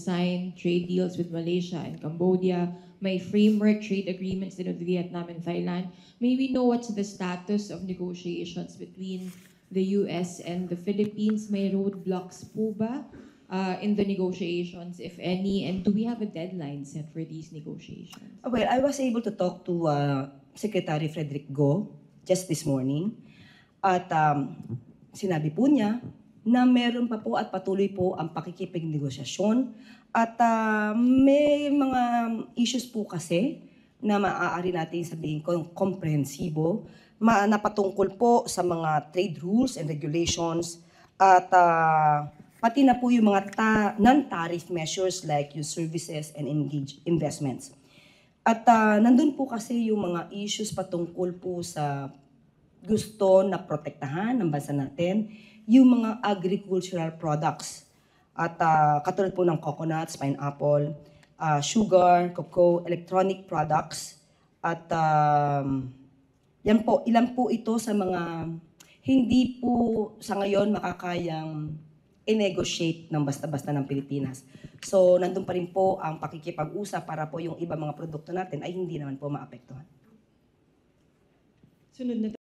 sign trade deals with Malaysia and Cambodia. May framework trade agreements din with Vietnam and Thailand. May we know what's the status of negotiations between the US and the Philippines? May roadblocks po ba in the negotiations, if any? And do we have a deadline set for these negotiations? Well, I was able to talk to Secretary Frederick Go just this morning. At sinabi po niya na meron pa po at patuloy po ang pakikipagnegosasyon. At may mga issues po kasi na maaari natin sabihin komprehensibo, napatungkol po sa mga trade rules and regulations at pati na po yung mga non-tariff measures like yung services and investments. At nandun po kasi yung mga issues patungkol po sa gusto na protektahan ng bansa natin, yung mga agricultural products. At katulad po ng coconuts, pineapple, sugar, cocoa, electronic products. At yan po, ilan po ito sa mga hindi po sa ngayon makakayang i-negotiate ng basta-basta ng Pilipinas. So, nandun pa rin po ang pakikipag-usap para po yung iba mga produkto natin ay hindi naman po maapektuhan. Sunod na